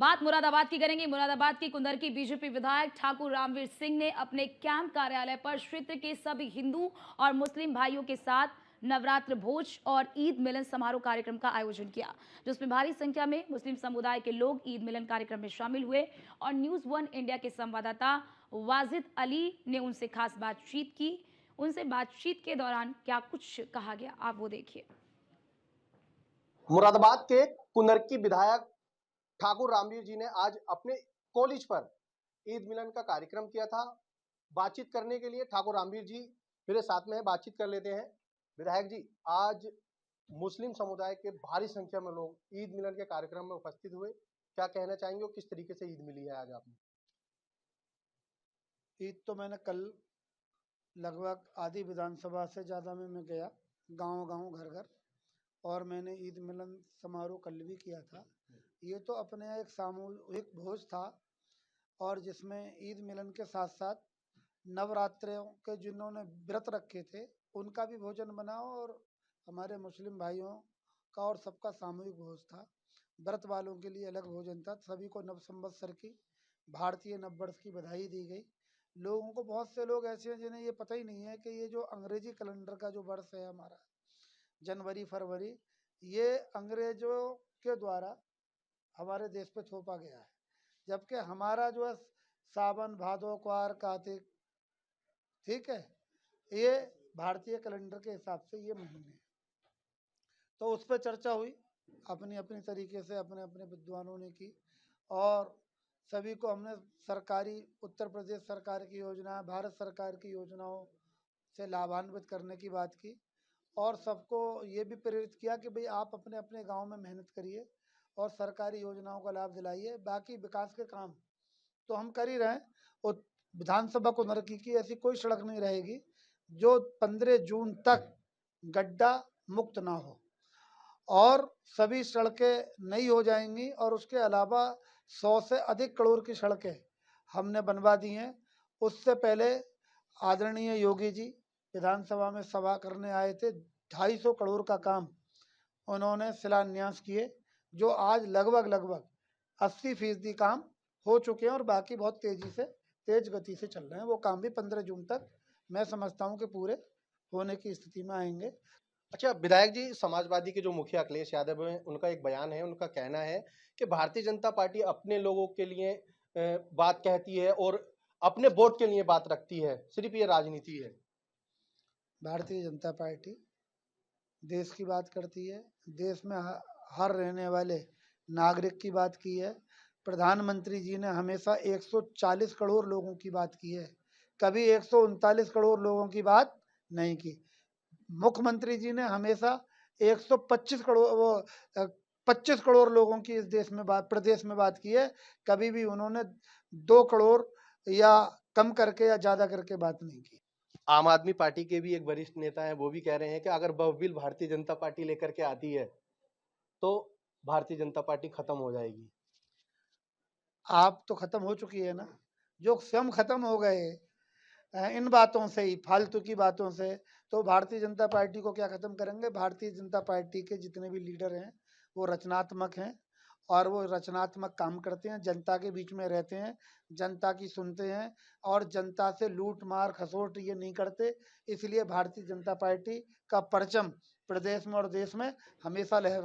बात मुरादाबाद की करेंगे। मुरादाबाद की कुंदरकी बीजेपी विधायक ठाकुर रामवीर सिंह ने अपने कैंप कार्यालय पर क्षेत्र के सभी हिंदू और मुस्लिम भाइयों के साथ नवरात्र भोज और ईद मिलन समारोह कार्यक्रम का आयोजन किया, जिसमें भारी संख्या में मुस्लिम समुदाय के लोग ईद मिलन कार्यक्रम में शामिल हुए। और न्यूज वन इंडिया के संवाददाता वाजिद अली ने उनसे खास बातचीत की। उनसे बातचीत के दौरान क्या कुछ कहा गया, आप वो देखिए। मुरादाबाद के कुंदरकी विधायक ठाकुर रामवीर जी ने आज अपने कॉलेज पर ईद मिलन का कार्यक्रम किया था। बातचीत करने के लिए ठाकुर रामवीर जी मेरे साथ में है, बातचीत कर लेते हैं। विधायक जी, आज मुस्लिम समुदाय के भारी संख्या में लोग ईद मिलन के कार्यक्रम में उपस्थित हुए, क्या कहना चाहेंगे और किस तरीके से ईद मिली है आज आपने? ईद तो मैंने कल लगभग आधी विधानसभा से ज़्यादा में मैं गया, गांव-गांव, घर-घर, और मैंने ईद मिलन समारोह कल भी किया था। ये तो अपने एक सामूहिक भोज था, और जिसमें ईद मिलन के साथ-साथ नवरात्रों के जिन्होंने व्रत रखे थे, उनका भी भोजन बना, और हमारे मुस्लिम भाइयों का और सबका सामूहिक भोज था। व्रत वालों के लिए अलग भोजन था। सभी को नव संवत्सर की, भारतीय नववर्ष की बधाई दी गई। लोगों को, बहुत से लोग ऐसे हैं जिन्हें ये पता ही नहीं है कि ये जो अंग्रेजी कैलेंडर का जो वर्ष है हमारा, जनवरी फरवरी, ये अंग्रेजों के द्वारा हमारे देश पे थोपा गया है, जबकि हमारा जो है सावन भादो क्वार कार्तिक, ठीक है, ये भारतीय कैलेंडर के हिसाब से ये महीने हैं। तो उस पर चर्चा हुई, अपनी अपनी तरीके से अपने अपने विद्वानों ने की, और सभी को हमने सरकारी, उत्तर प्रदेश सरकार की योजना, भारत सरकार की योजनाओं से लाभान्वित करने की बात की, और सबको ये भी प्रेरित किया कि भाई आप अपने अपने गांव में मेहनत करिए और सरकारी योजनाओं का लाभ दिलाइए। बाकी विकास के काम तो हम कर ही रहे हैं। और विधानसभा कुंदरकी की ऐसी कोई सड़क नहीं रहेगी जो 15 जून तक गड्ढा मुक्त ना हो, और सभी सड़कें नई हो जाएंगी। और उसके अलावा 100 से अधिक करोड़ की सड़कें हमने बनवा दी हैं। उससे पहले आदरणीय योगी जी विधानसभा में सभा करने आए थे, 250 करोड़ का काम उन्होंने शिलान्यास किए, जो आज लगभग 80% काम हो चुके हैं, और बाकी बहुत तेज गति से चल रहे हैं। वो काम भी 15 जून तक मैं समझता हूँ कि पूरे होने की स्थिति में आएंगे। अच्छा विधायक जी, समाजवादी के जो मुखिया अखिलेश यादव हैं, उनका एक बयान है, उनका कहना है कि भारतीय जनता पार्टी अपने लोगों के लिए बात कहती है और अपने वोट के लिए बात रखती है, सिर्फ ये राजनीति है। भारतीय जनता पार्टी देश की बात करती है, देश में हर रहने वाले नागरिक की बात की है। प्रधानमंत्री जी ने हमेशा 140 करोड़ लोगों की बात की है, कभी 139 करोड़ लोगों की बात नहीं की। मुख्यमंत्री जी ने हमेशा 125 करोड़ 25 करोड़ लोगों की इस देश में बात, प्रदेश में बात की है। कभी भी उन्होंने 2 करोड़ या कम करके या ज़्यादा करके बात नहीं की। आम आदमी पार्टी के भी एक वरिष्ठ नेता हैं, वो भी कह रहे हैं कि अगर वह बिल भारतीय जनता पार्टी लेकर के आती है तो भारतीय जनता पार्टी खत्म हो जाएगी। आप तो खत्म हो चुकी है ना, जो स्वयं खत्म हो गए इन बातों से ही, फालतू की बातों से, तो भारतीय जनता पार्टी को क्या खत्म करेंगे। भारतीय जनता पार्टी के जितने भी लीडर हैं वो रचनात्मक हैं, और वो रचनात्मक काम करते हैं, जनता के बीच में रहते हैं, जनता की सुनते हैं, और जनता से लूट मार खसोट ये नहीं करते। इसलिए भारतीय जनता पार्टी का परचम प्रदेश में और देश में हमेशा लहर